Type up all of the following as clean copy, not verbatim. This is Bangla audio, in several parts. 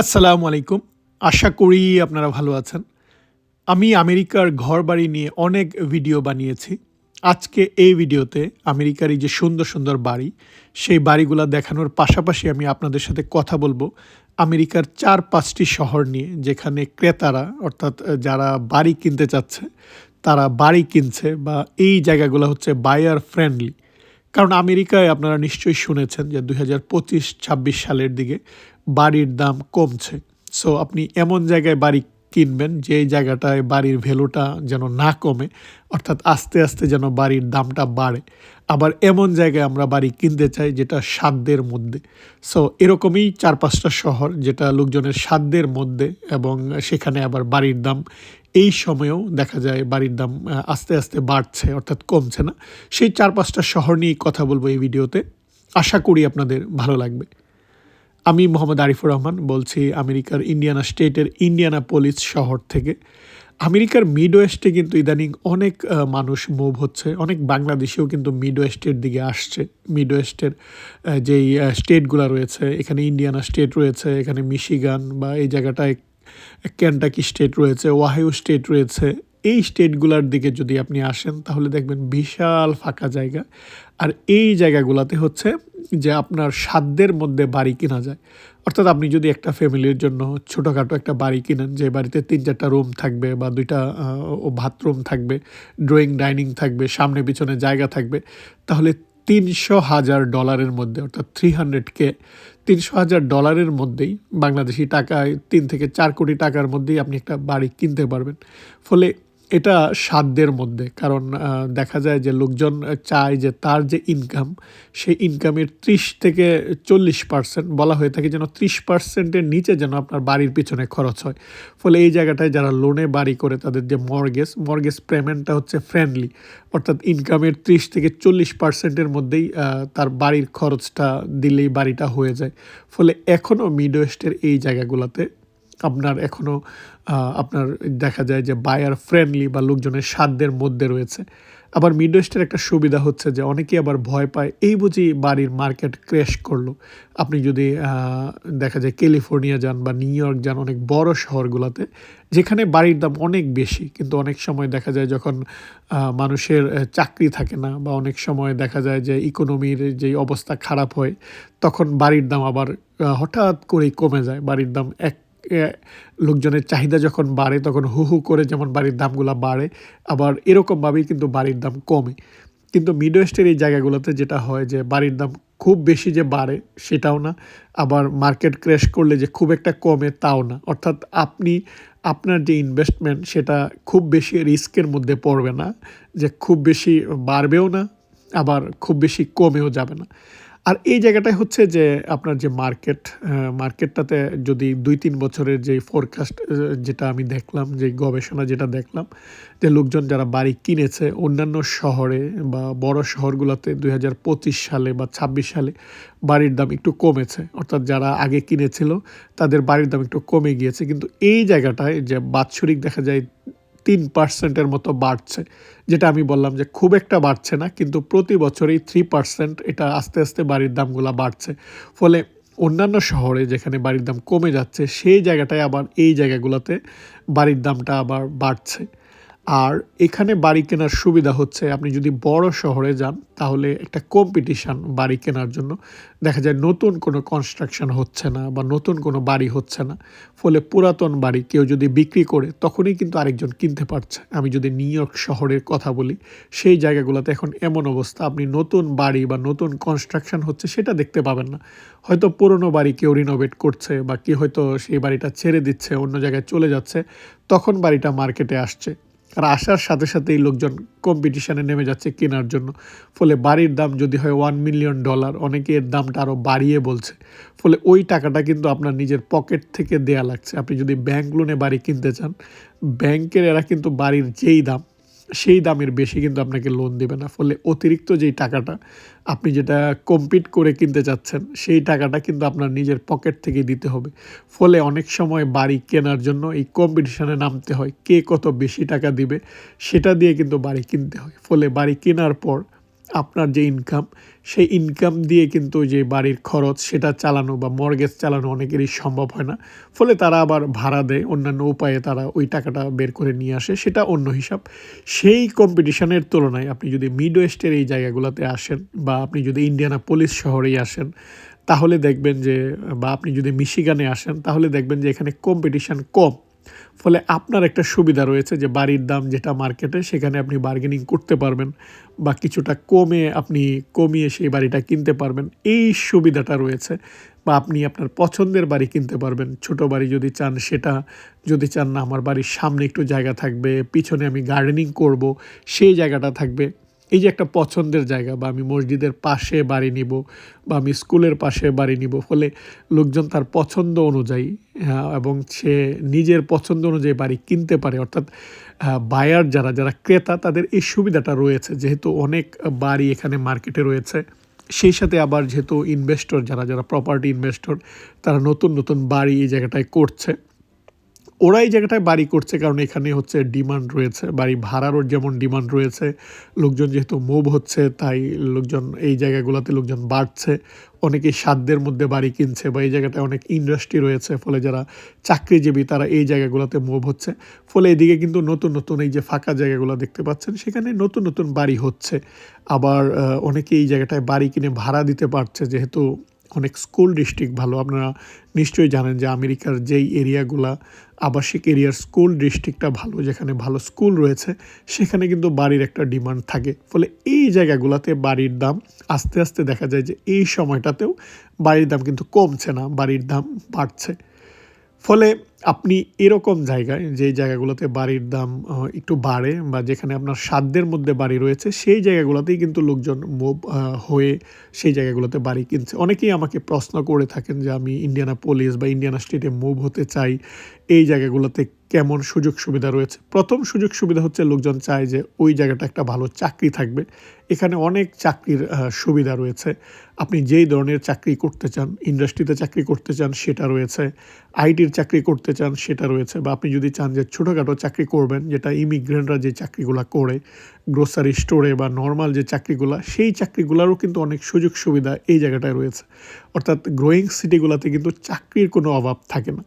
আসসালামু আলাইকুম। আশা করি আপনারা ভালো আছেন। আমি আমেরিকার ঘরবাড়ি নিয়ে অনেক ভিডিও বানিয়েছি। আজকে এই ভিডিওতে আমেরিকার এই যে সুন্দর, সুন্দর বাড়ি, সেই বাড়িগুলা দেখানোর পাশাপাশি আমি আপনাদের সাথে কথা বলবো আমেরিকার ৪-৫ টি শহর নিয়ে, যেখানে ক্রেতারা অর্থাৎ যারা বাড়ি কিনতে চাচ্ছে, তারা বাড়ি কিনছে বা এই জায়গাগুলা হচ্ছে বায়ার ফ্রেন্ডলি। কারণ আমেরিকায় আপনারা নিশ্চয়ই শুনেছেন যে ২০২৫-২৬ সালের দিকে বাড়ির দাম কমছে। সো আপনি এমন জায়গায় বাড়ি কিনবেন যেই জায়গাটায় বাড়ির ভ্যালুটা যেন না কমে, অর্থাৎ আস্তে, আস্তে যেন বাড়ির দামটা বাড়ে। আবার এমন জায়গায় আমরা বাড়ি কিনতে চাই যেটা সাধ্যের মধ্যে। সো এরকমই ৪-৫ টা শহর যেটা লোকজনের সাধ্যের মধ্যে, এবং সেখানে আবার বাড়ির দাম এই সময়েও দেখা যায় বাড়ির দাম আস্তে, আস্তে বাড়ছে, অর্থাৎ কমছে না। সেই ৪-৫ টা শহর নিয়েই কথা বলব এই ভিডিওতে। আশা করি আপনাদের ভালো লাগবে। আমি মোহাম্মদ আরিফুর রহমান বলছি আমেরিকার ইন্ডিয়ানা স্টেটের ইন্ডিয়ানাপোলিস শহর থেকে। আমেরিকার মিড ওয়েস্টে কিন্তু ইদানিং অনেক মানুষ মুভ হচ্ছে। অনেক বাংলাদেশিও কিন্তু মিড ওয়েস্টের দিকে আসছে। মিড ওয়েস্টের যেই স্টেটগুলা রয়েছে, এখানে ইন্ডিয়ানা স্টেট রয়েছে, এখানে মিশিগান বা এই জায়গাটায় কেনটাকি স্টেট রয়েছে, ওহাইও স্টেট রয়েছে। এই স্টেটগুলার দিকে যদি আপনি আসেন তাহলে দেখবেন বিশাল ফাঁকা জায়গা। আর এই জায়গাগুলাতে হচ্ছে যে আপনার সাধ্যের মধ্যে বাড়ি কেনা যায়। অর্থাৎ আপনি যদি একটা ফ্যামিলির জন্য ছোটোখাটো একটা বাড়ি কিনেন, যে বাড়িতে ৩-৪টা রুম থাকবে বা ২টা বাথরুম থাকবে, ড্রয়িং ডাইনিং থাকবে, সামনে পিছনে জায়গা থাকবে, তাহলে $৩০০,০০০ মধ্যে, অর্থাৎ 300K, $৩০০,০০০ মধ্যেই বাংলাদেশি টাকায় ৩ থেকে ৪ কোটি টাকার মধ্যেই আপনি একটা বাড়ি কিনতে পারবেন। ফলে এটা সাধ্যের মধ্যে। কারণ দেখা যায় যে লোকজন চায় যে তার যে ইনকাম, সেই ইনকামের ৩০ থেকে ৪০% বলা হয়ে থাকে যেন ৩০% এর নিচে যেন আপনার বাড়ির পিছনে খরচ হয়। ফলে এই জায়গাটায় যারা লোনে বাড়ি করে তাদের যে মর্গেজ পেমেন্টটা হচ্ছে ফ্রেন্ডলি। অর্থাৎ ইনকামের ৩০ থেকে ৪০% এর মধ্যেই তার বাড়ির খরচটা দিলেই বাড়িটা হয়ে যায়। ফলে এখনও মিড ওয়েস্টের এই জায়গাগুলাতে আপনার এখনও আপনার দেখা যায় যে বায়ার ফ্রেন্ডলি বা লোকজনের সাধ্যের মধ্যে রয়েছে। আবার মিড ওয়েস্টের একটা সুবিধা হচ্ছে যে অনেকেই আবার ভয় পায়, এই বুঝি বাড়ির মার্কেট ক্র্যাশ করলো। আপনি যদি দেখা যায় ক্যালিফোর্নিয়া যান বা নিউ ইয়র্ক যান, অনেক বড় শহরগুলোতে, যেখানে বাড়ির দাম অনেক বেশি, কিন্তু অনেক সময় দেখা যায় যখন মানুষের চাকরি থাকে না বা অনেক সময় দেখা যায় যে ইকোনমির যেই অবস্থা খারাপ হয়, তখন বাড়ির দাম আবার হঠাৎ করেই কমে যায়। বাড়ির দাম লোকজনের চাহিদা যখন বাড়ে তখন হু, হু করে যেমন বাড়ির দামগুলা বাড়ে, আবার এরকমভাবেই কিন্তু বাড়ির দাম কমে। কিন্তু মিড ওয়েস্টের এই জায়গাগুলোতে যেটা হয় যে বাড়ির দাম খুব বেশি যে বাড়ে সেটাও না, আবার মার্কেট ক্র্যাশ করলে যে খুব একটা কমে তাও না। অর্থাৎ আপনি আপনার যে ইনভেস্টমেন্ট সেটা খুব বেশি রিস্কের মধ্যে পড়বে না, যে খুব বেশি বাড়বেও না, আবার খুব বেশি কমেও যাবে না। আর এই জায়গাটায় হচ্ছে যে আপনার যে মার্কেটটাতে যদি ২-৩ বছরের যেই ফোরকাস্ট যেটা আমি দেখলাম, যে গবেষণা যেটা দেখলাম, যে লোকজন যারা বাড়ি কিনেছে অন্যান্য শহরে বা বড় শহরগুলোতে ২০২৫ সালে বা ২৬ সালে বাড়ির দাম একটু কমেছে। অর্থাৎ যারা আগে কিনেছিল তাদের বাড়ির দাম একটু কমে গিয়েছে। কিন্তু এই জায়গাটায় যে বাৎসরিক দেখা যায় ৩% এর মতো বাড়ছে। যেটা আমি বললাম যে খুব একটা বাড়ছে না, কিন্তু প্রতি বছরেই 3% এটা আস্তে, আস্তে বাড়ির দামগুলা বাড়ছে। ফলে অন্যান্য শহরে যেখানে বাড়ির দাম কমে যাচ্ছে, সেই জায়গাটায় আবার এই জায়গাগুলোতে বাড়ির দামটা আবার বাড়ছে। আর এখানে বাড়ি কেনার সুবিধা হচ্ছে আপনি যদি বড় শহরে যান তাহলে একটা কম্পিটিশন বাড়ি কেনার জন্য। দেখা যায় নতুন কোনো কনস্ট্রাকশন হচ্ছে না বা নতুন কোনো বাড়ি হচ্ছে না। ফলে পুরাতন বাড়ি কেউ যদি বিক্রি করে তখনই কিন্তু আরেকজন কিনতে পারছে। আমি যদি নিউ ইয়র্ক শহরের কথা বলি, সেই জায়গাগুলোতে এখন এমন অবস্থা, আপনি নতুন বাড়ি বা নতুন কনস্ট্রাকশন হচ্ছে সেটা দেখতে পাবেন না। হয়তো পুরনো বাড়ি কেউ রিনোভেট করছে বা কেউ হয়তো সেই বাড়িটা ছেড়ে দিচ্ছে, অন্য জায়গায় চলে যাচ্ছে, তখন বাড়িটা মার্কেটে আসছে। আর আসার সাথে সাথেই লোকজন কম্পিটিশনে নেমে যাচ্ছে কেনার জন্য। ফলে বাড়ির দাম যদি হয় $1,000,000, অনেকে এর দামটা আরও বাড়িয়ে বলছে। ফলে ওই টাকাটা কিন্তু আপনার নিজের পকেট থেকে দেয়া লাগছে। আপনি যদি ব্যাংক লোনে বাড়ি কিনতে চান, ব্যাংকের এরা কিন্তু বাড়ির যেই দাম সেই দামের বেশি কিন্তু আপনাকে লোন দেবে না। ফলে অতিরিক্ত যেই টাকাটা আপনি যেটা কম্পিট করে কিনতে চাচ্ছেন, সেই টাকাটা কিন্তু আপনার নিজের পকেট থেকে দিতে হবে। ফলে অনেক সময় বাড়ি কেনার জন্য এই কম্পিটিশনে নামতে হয়। কে কত বেশি টাকা দিবে সেটা দিয়ে কিন্তু বাড়ি কিনতে হয়। ফলে বাড়ি কেনার পর আপনার যে ইনকাম, সেই ইনকাম দিয়ে কিন্তু যে বাড়ির খরচ সেটা চালানো বা মর্গেজ চালানো অনেকেরই সম্ভব হয় না। ফলে তারা আবার ভাড়া দেয়, অন্যান্য উপায়ে তারা ওই টাকাটা বের করে নিয়ে আসে, সেটা অন্য হিসাব। সেই কম্পিটিশনের তুলনায় আপনি যদি মিড ওয়েস্টের এই জায়গাগুলোতে আসেন বা আপনি যদি ইন্ডিয়ানাপোলিস শহরেই আসেন, তাহলে দেখবেন যে, বা আপনি যদি মিশিগানে আসেন তাহলে দেখবেন যে এখানে কম্পিটিশন কম। ফলে আপনার একটা সুবিধা রয়েছে যে বাড়ির দাম যেটা মার্কেটে সেখানে আপনি বার্গেনিং করতে পারবেন বা কিছুটা কমিয়ে সেই বাড়িটা কিনতে পারবেন। এই সুবিধাটা রয়েছে। বা আপনি আপনার পছন্দের বাড়ি কিনতে পারবেন। ছোট বাড়ি যদি চান সেটা, যদি চান না আমার বাড়ির সামনে একটু জায়গা থাকবে, পিছনে আমি গার্ডেনিং করব, সেই জায়গাটা থাকবে। এই যে একটা পছন্দের জায়গা, বা আমি মসজিদের পাশে বাড়ি নিব বা আমি স্কুলের পাশে বাড়ি নিব, ফলে লোকজন তার পছন্দ অনুযায়ী এবং সে নিজের পছন্দ অনুযায়ী বাড়ি কিনতে পারে। অর্থাৎ বায়ার যারা ক্রেতা তাদের এই সুবিধাটা রয়েছে, যেহেতু অনেক বাড়ি এখানে মার্কেটে রয়েছে। সেই সাথে আবার যেহেতু ইনভেস্টর যারা প্রপার্টি ইনভেস্টর, তারা নতুন বাড়ি এই জায়গাটায় করছে। ওরা এই জায়গাটায় বাড়ি করছে কারণ এখানে হচ্ছে ডিমান্ড রয়েছে, বাড়ি ভাড়ারও যেমন ডিমান্ড রয়েছে, লোকজন যেহেতু মুভ হচ্ছে তাই লোকজন এই জায়গাগুলোতে লোকজন বাড়ছে। অনেকেই সাধ্যের মধ্যে বাড়ি কিনছে বা এই জায়গাটায় অনেক ইন্ডাস্ট্রি রয়েছে, ফলে যারা চাকরিজীবী তারা এই জায়গাগুলোতে মুভ হচ্ছে। ফলে এদিকে কিন্তু নতুন এই যে ফাঁকা জায়গাগুলো দেখতে পাচ্ছেন সেখানে নতুন বাড়ি হচ্ছে। আবার অনেকে এই জায়গাটায় বাড়ি কিনে ভাড়া দিতে পারছে, যেহেতু অনেক স্কুল ডিস্ট্রিক্ট ভালো। আপনারা নিশ্চয়ই জানেন যে আমেরিকার যেই এরিয়াগুলা আবাসিক এরিয়ার স্কুল ডিস্ট্রিক্টটা ভালো, যেখানে ভালো স্কুল রয়েছে, সেখানে কিন্তু বাড়ির একটা ডিমান্ড থাকে। ফলে এই জায়গাগুলোতে বাড়ির দাম আস্তে আস্তে দেখা যায় যে এই সময়টাতেও বাড়ির দাম কিন্তু কমছে না, বাড়ির দাম বাড়ছে। ফলে আপনি এরকম জায়গায়, যেই জায়গাগুলোতে বাড়ির দাম একটু বাড়ে বা যেখানে আপনার সাধ্যের মধ্যে বাড়ি রয়েছে, সেই জায়গাগুলোতেই কিন্তু লোকজন মুভ হয়ে সেই জায়গাগুলোতে বাড়ি কিনছে। অনেকেই আমাকে প্রশ্ন করে থাকেন যে আমি ইন্ডিয়ানাপোলিস বা ইন্ডিয়ানা স্টেটে মুভ হতে চাই, এই জায়গাগুলোতে কেমন সুযোগ সুবিধা রয়েছে? প্রথম সুযোগ সুবিধা হচ্ছে লোকজন চায় যে ওই জায়গাটা একটা ভালো চাকরি থাকবে। এখানে অনেক চাকরির সুবিধা রয়েছে। আপনি যেই ধরনের চাকরি করতে চান, ইন্ডাস্ট্রিতে চাকরি করতে চান সেটা রয়েছে, আইটির চাকরি করতে চান সেটা রয়েছে, বা আপনি যদি চান যে ছোটোখাটো চাকরি করবেন, যেটা ইমিগ্রেন্টরা যে চাকরিগুলো করে গ্রোসারি স্টোরে বা নর্মাল যে চাকরিগুলো, সেই চাকরিগুলোরও কিন্তু অনেক সুযোগ সুবিধা এই জায়গাটায় রয়েছে। অর্থাৎ গ্রোয়িং সিটিগুলোতে কিন্তু চাকরির কোনো অভাব থাকে না।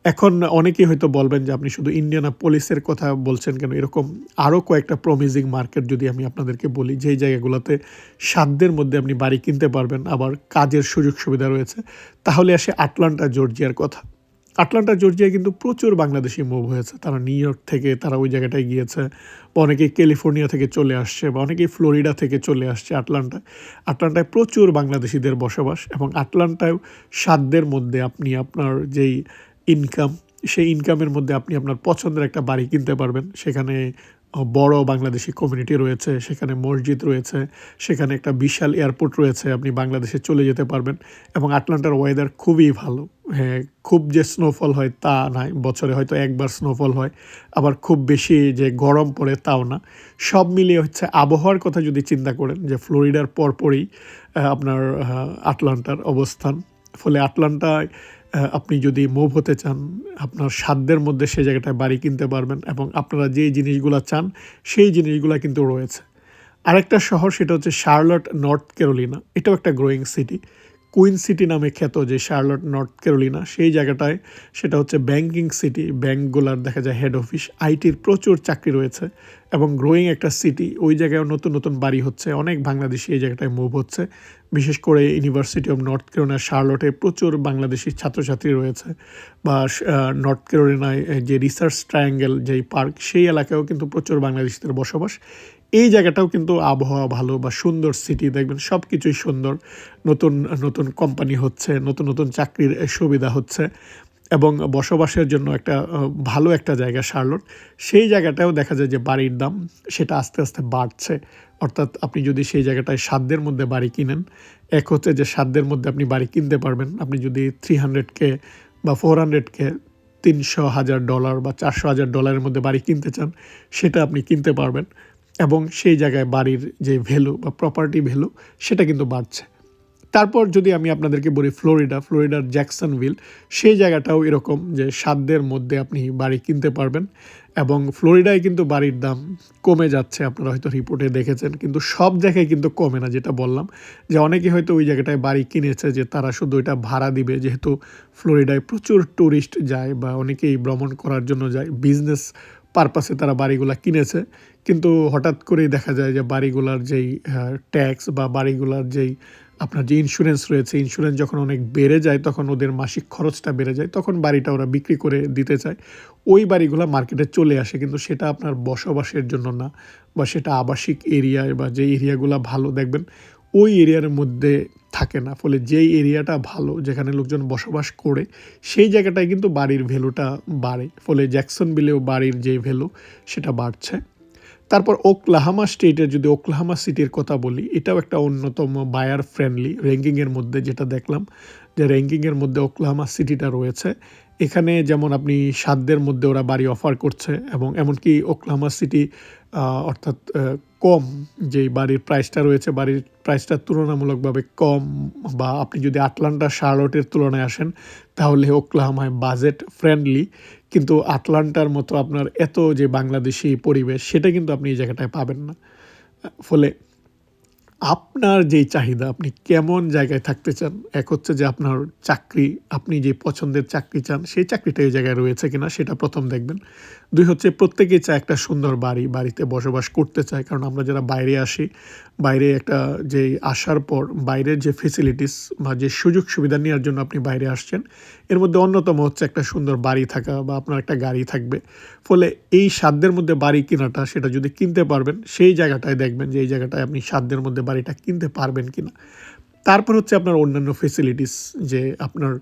এখন অনেকেই হয়তো বলবেন যে আপনি শুধু ইন্ডিয়ানাপোলিসের কথা বলছেন কেন? এরকম আরও কয়েকটা প্রমিজিং মার্কেট যদি আমি আপনাদেরকে বলি, যেই জায়গাগুলোতে সাধ্যের মধ্যে আপনি বাড়ি কিনতে পারবেন, আবার কাজের সুযোগ সুবিধা রয়েছে, তাহলে আসে আটলান্টা জর্জিয়ার কথা। আটলান্টা জর্জিয়ায় কিন্তু প্রচুর বাংলাদেশি মুভ হয়েছে। তারা নিউ ইয়র্ক থেকে তারা ওই জায়গাটায় গিয়েছে, বা অনেকেই ক্যালিফোর্নিয়া থেকে চলে আসছে, বা অনেকেই ফ্লোরিডা থেকে চলে আসছে আটলান্টায়। আটলান্টায় প্রচুর বাংলাদেশিদের বসবাস, এবং আটলান্টায় সাধ্যের মধ্যে আপনি আপনার যেই ইনকাম, সেই ইনকামের মধ্যে আপনি আপনার পছন্দের একটা বাড়ি কিনতে পারবেন। সেখানে বড় বাংলাদেশি কমিউনিটি রয়েছে, সেখানে মসজিদ রয়েছে, সেখানে একটা বিশাল এয়ারপোর্ট রয়েছে, আপনি বাংলাদেশে চলে যেতে পারবেন। এবং আটলান্টার ওয়েদার খুবই ভালো। হ্যাঁ, খুব যে স্নোফল হয় তা নয়, বছরে হয়তো একবার স্নোফল হয়, আবার খুব বেশি যে গরম পড়ে তাও না। সব মিলিয়ে হচ্ছে আবহাওয়ার কথা যদি চিন্তা করেন, যে ফ্লোরিডার পরপরই আপনার আটলান্টার অবস্থান। ফলে আটলান্টায় আপনি যদি মুভ হতে চান, আপনার সাধ্যের মধ্যে সেই জায়গাটায় বাড়ি কিনতে পারবেন, এবং আপনারা যেই জিনিসগুলো চান সেই জিনিসগুলো কিন্তু রয়েছে। আরেকটা শহর সেটা হচ্ছে শার্লট, নর্থ ক্যারোলিনা। এটাও একটা গ্রোয়িং সিটি। কুইন সিটি নামে খ্যাত যে শার্লট, নর্থ ক্যারোলিনা, সেই জায়গাটায় সেটা হচ্ছে ব্যাংকিং সিটি। ব্যাংকগুলার দেখা যায় হেড অফিস, আইটির প্রচুর চাকরি রয়েছে এবং গ্রোয়িং একটা সিটি। ওই জায়গায় নতুন বাড়ি হচ্ছে, অনেক বাংলাদেশি এই জায়গাটায় মুভ হচ্ছে। বিশেষ করে ইউনিভার্সিটি অফ নর্থ ক্যারোলিনা শার্লটে প্রচুর বাংলাদেশি ছাত্রছাত্রী রয়েছে, বা নর্থ ক্যারোলিনায় যে রিসার্চ ট্রায়াঙ্গেল যেই পার্ক, সেই এলাকায়ও কিন্তু প্রচুর বাংলাদেশিদের বসবাস। এই জায়গাটাও কিন্তু আবহাওয়া ভালো বা সুন্দর সিটি, দেখবেন সব কিছুই সুন্দর। নতুন কোম্পানি হচ্ছে, নতুন চাকরির সুবিধা হচ্ছে, এবং বসবাসের জন্য একটা ভালো একটা জায়গা শার্লট। সেই জায়গাটাও দেখা যায় যে বাড়ির দাম সেটা আস্তে আস্তে বাড়ছে। অর্থাৎ আপনি যদি সেই জায়গাটায় সাধ্যের মধ্যে বাড়ি কিনেন, এক হচ্ছে যে সাধ্যের মধ্যে আপনি বাড়ি কিনতে পারবেন। আপনি যদি 300K বা 400K, $300,000 বা $400,000 মধ্যে বাড়ি কিনতে চান, সেটা আপনি কিনতে পারবেন। এবং সেই জায়গায় বাড়ির যে ভ্যালু বা প্রপার্টি ভ্যালু সেটা কিন্তু বাড়ছে। তারপর যদি আমি আপনাদেরকে বলি ফ্লোরিডার জ্যাকসনভিল, সেই জায়গাটাও এরকম যে সাধ্যের মধ্যে আপনি বাড়ি কিনতে পারবেন, এবং ফ্লোরিডায় কিন্তু বাড়ির দাম কমে যাচ্ছে, আপনারা হয়তো রিপোর্টে দেখেছেন, কিন্তু সব জায়গায় কিন্তু কমে না। যেটা বললাম যে অনেকে হয়তো ওই জায়গাটায় বাড়ি কিনেছে যে তারা শুধু ওইটা ভাড়া দিবে, যেহেতু ফ্লোরিডায় প্রচুর ট্যুরিস্ট যায় বা অনেকেই ভ্রমণ করার জন্য যায়, বিজনেস পারপাসে তারা বাড়িগুলা কিনেছে। কিন্তু হঠাৎ করেই দেখা যায় যে বাড়িগুলার যেই ট্যাক্স বা বাড়িগুলার যেই আপনার যে ইন্স্যুরেন্স রয়েছে, ইন্স্যুরেন্স যখন অনেক বেড়ে যায় তখন ওদের মাসিক খরচটা বেড়ে যায়, তখন বাড়িটা ওরা বিক্রি করে দিতে চায়। ওই বাড়িগুলো মার্কেটে চলে আসে, কিন্তু সেটা আপনার বসবাসের জন্য না, বা সেটা আবাসিক এরিয়ায় বা যে এরিয়াগুলো ভালো দেখবেন ওই এরিয়ার মধ্যে থাকে না। ফলে যেই এরিয়াটা ভালো, যেখানে লোকজন বসবাস করে, সেই জায়গাটায় কিন্তু বাড়ির ভ্যালুটা বাড়ে। ফলে জ্যাকসনভিলেও বাড়ির যে ভ্যালু সেটা বাড়ছে। তারপর ওকলাহামা স্টেটের, যদি ওকলাহামা সিটির কথা বলি, এটাও একটা অন্যতম বায়ার ফ্রেন্ডলি র্যাঙ্কিংয়ের মধ্যে, যেটা দেখলাম যে র্যাঙ্কিংয়ের মধ্যে ওকলাহামা সিটিটা রয়েছে। এখানে যেমন আপনি সাধ্যের মধ্যে ওরা বাড়ি অফার করছে, এবং এমনকি ওকলাহামা সিটি অর্থাৎ কম যেই বাড়ির প্রাইসটা রয়েছে, বাড়ির প্রাইসটা তুলনামূলকভাবে কম। বা আপনি যদি আটলান্টা শার্লটের তুলনায় আসেন তাহলে ওকলাহামায় বাজেট ফ্রেন্ডলি, কিন্তু আটলান্টার মতো আপনার এত যে বাংলাদেশি পরিবেশ সেটা কিন্তু আপনি এই জায়গাটায় পাবেন না। ফলে আপনার যেই চাহিদা, আপনি কেমন জায়গায় থাকতে চান, এক হচ্ছে যে আপনার চাকরি, আপনি যে পছন্দের চাকরি চান সেই চাকরিটা এই জায়গায় রয়েছে কিনা সেটা প্রথম দেখবেন। দুই হচ্ছে প্রত্যেকেই চায় একটা সুন্দর বাড়ি, বাড়িতে বসবাস করতে চায়। কারণ আমরা যারা বাইরে আসি, বাইরে একটা যে আসার পর বাইরের যে ফেসিলিটিস বা যে সুযোগ সুবিধা নেওয়ার জন্য আপনি বাইরে আসছেন, এর মধ্যে অন্যতম হচ্ছে একটা সুন্দর বাড়ি থাকা বা আপনার একটা গাড়ি থাকবে। ফলে এই সাধ্যের মধ্যে বাড়ি কেনাটা, সেটা যদি কিনতে পারবেন সেই জায়গাটায় দেখবেন যে এই জায়গাটায় আপনি সাধ্যের মধ্যে বাড়িটা কিনতে পারবেন কিনা। তারপর হচ্ছে আপনার অন্যান্য ফেসিলিটিস, যে আপনার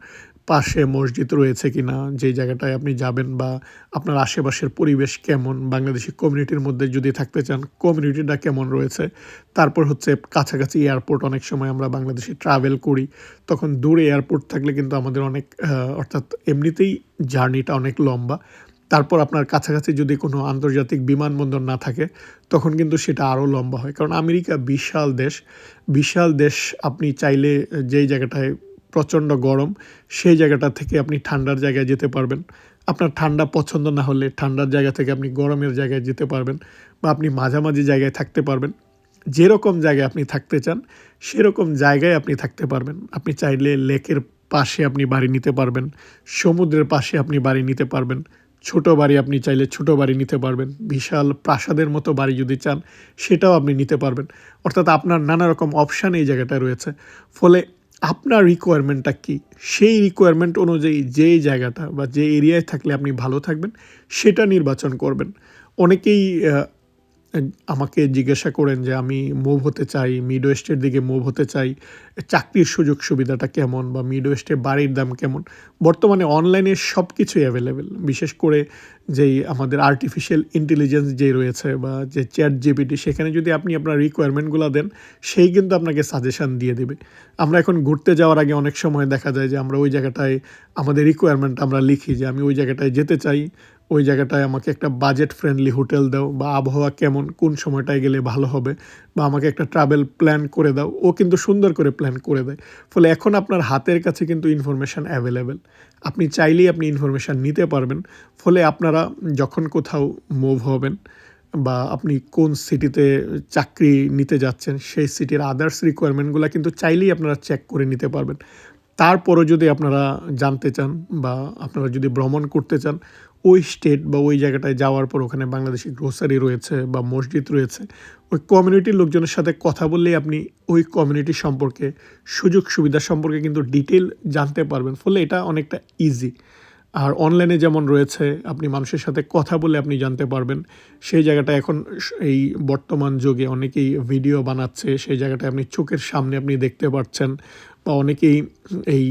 পাশে মসজিদ রয়েছে কিনা যেই জায়গাটায় আপনি যাবেন, বা আপনার আশেপাশের পরিবেশ কেমন, বাংলাদেশি কমিউনিটির মধ্যে যদি থাকতে চান কমিউনিটিটা কেমন রয়েছে। তারপর হচ্ছে কাছাকাছি এয়ারপোর্ট, অনেক সময় আমরা বাংলাদেশে ট্রাভেল করি, তখন দূরে এয়ারপোর্ট থাকলে কিন্তু আমাদের অনেক অর্থাৎ এমনিতেই জার্নিটা অনেক লম্বা। তারপর আপনার কাছাকাছি যদি কোনো আন্তর্জাতিক বিমানবন্দর না থাকে তখন কিন্তু সেটা আরও লম্বা হয়। কারণ আমেরিকা বিশাল দেশ, বিশাল দেশ। আপনি চাইলে যেই জায়গাটায় প্রচণ্ড গরম সেই জায়গাটা থেকে আপনি ঠান্ডার জায়গায় যেতে পারবেন। আপনার ঠান্ডা পছন্দ না হলে ঠান্ডার জায়গা থেকে আপনি গরমের জায়গায় যেতে পারবেন, বা আপনি মাঝামাঝি জায়গায় থাকতে পারবেন। যেরকম জায়গায় আপনি থাকতে চান সেরকম জায়গায় আপনি থাকতে পারবেন। আপনি চাইলে লেকের পাশে আপনি বাড়ি নিতে পারবেন, সমুদ্রের পাশে আপনি বাড়ি নিতে পারবেন, ছোট বাড়ি আপনি চাইলে ছোট বাড়ি নিতে পারবেন, বিশাল প্রাসাদের মতো বাড়ি যদি চান সেটাও আপনি নিতে পারবেন। অর্থাৎ আপনার নানা রকম অপশান এই জায়গাটায় রয়েছে। ফলে আপনার রিকোয়ারমেন্টটা কী, সেই রিকোয়ারমেন্ট অনুযায়ী যেই জায়গাটা বা যে এরিয়ায় থাকলে আপনি ভালো থাকবেন সেটা নির্বাচন করবেন। অনেকেই আমাকে জিজ্ঞাসা করেন যে আমি মুভ হতে চাই, মিড ওয়েস্টের দিকে মুভ হতে চাই, চাকরির সুযোগ সুবিধাটা কেমন, বা মিড ওয়েস্টে বাড়ির দাম কেমন। বর্তমানে অনলাইনে সব কিছুই অ্যাভেলেবেল, বিশেষ করে যেই আমাদের আর্টিফিশিয়াল ইন্টেলিজেন্স যেই রয়েছে বা যে চ্যাট জিপিটি, সেখানে যদি আপনি আপনার রিকোয়ারমেন্টগুলো দেন সেই কিন্তু আপনাকে সাজেশান দিয়ে দেবে। আমরা এখন ঘুরতে যাওয়ার আগে অনেক সময় দেখা যায় যে আমরা ওই জায়গাটায় আমাদের রিকোয়ারমেন্ট আমরা লিখি যে আমি ওই জায়গাটায় যেতে চাই, ওই জায়গাটায় আমাকে একটা বাজেট ফ্রেন্ডলি হোটেল দাও, বা আবহাওয়া কেমন, কোন সময়টায় গেলে ভালো হবে, বা আমাকে একটা ট্রাভেল প্ল্যান করে দাও। ও কিন্তু সুন্দর করে প্ল্যান করে দেয়। ফলে এখন আপনার হাতের কাছে কিন্তু ইনফরমেশান অ্যাভেলেবেল, আপনি চাইলেই আপনি ইনফরমেশান নিতে পারবেন। ফলে আপনারা যখন কোথাও মুভ হবেন, বা আপনি কোন সিটিতে চাকরি নিতে যাচ্ছেন সেই সিটির আদার্স রিকোয়ারমেন্টগুলো কিন্তু চাইলেই আপনারা চেক করে নিতে পারবেন। তারপরও যদি আপনারা জানতে চান বা আপনারা যদি ভ্রমণ করতে চান, ওই স্টেট বা ওই জায়গাটায় যাওয়ার পর ওখানে বাংলাদেশি গ্রোসারি রয়েছে বা মসজিদ রয়েছে, ওই কমিউনিটির লোকজনের সাথে কথা বললেই আপনি ওই কমিউনিটি সম্পর্কে, সুযোগ সুবিধা সম্পর্কে কিন্তু ডিটেল জানতে পারবেন। ফলে এটা অনেকটা ইজি। আর অনলাইনে যেমন রয়েছে আপনি মানুষের সাথে কথা বলে আপনি জানতে পারবেন, সেই জায়গাটা এখন এই বর্তমান যুগে অনেকেই ভিডিও বানাচ্ছে, সেই জায়গাটায় আপনি চোখের সামনে আপনি দেখতে পাচ্ছেন, বা অনেকেই এই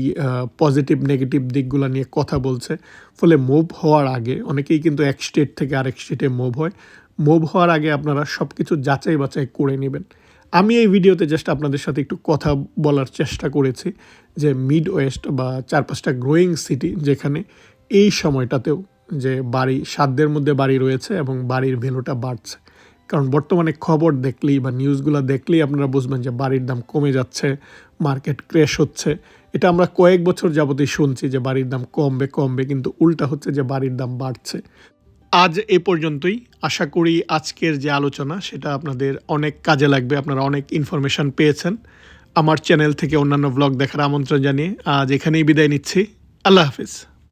পজিটিভ নেগেটিভ দিকগুলো নিয়ে কথা বলছে। ফলে মুভ হওয়ার আগে অনেকেই কিন্তু এক স্টেট থেকে আরেক স্টেটে মুভ হয়। মুভ হওয়ার আগে আপনারা সব কিছু যাচাই বাছাই করে নেবেন। আমি এই ভিডিওতে জাস্ট আপনাদের সাথে একটু কথা বলার চেষ্টা করেছি যে মিড ওয়েস্ট বা 4-5টা গ্রোয়িং সিটি যেখানে এই সময়টাতেও যে বাড়ি সাধ্যের মধ্যে বাড়ি রয়েছে এবং বাড়ির ভ্যালুটা বাড়ছে। কারণ বর্তমানে খবর দেখলেই বা নিউজগুলো দেখলেই আপনারা বুঝবেন যে বাড়ির দাম কমে যাচ্ছে, মার্কেট ক্র্যাশ হচ্ছে। এটা আমরা কয়েক বছর যাবতই শুনছি যে বাড়ির দাম কমবে, কিন্তু উল্টা হচ্ছে যে বাড়ির দাম বাড়ছে। আজ এ পর্যন্তই। আশা করি আজকের যে আলোচনা সেটা আপনাদের অনেক কাজে লাগবে, আপনারা অনেক ইনফরমেশন পেয়েছেন। আমার চ্যানেল থেকে অন্যান্য ব্লগ দেখার আমন্ত্রণ জানিয়ে আজ এখানেই বিদায় নিচ্ছি। আল্লাহ হাফিজ।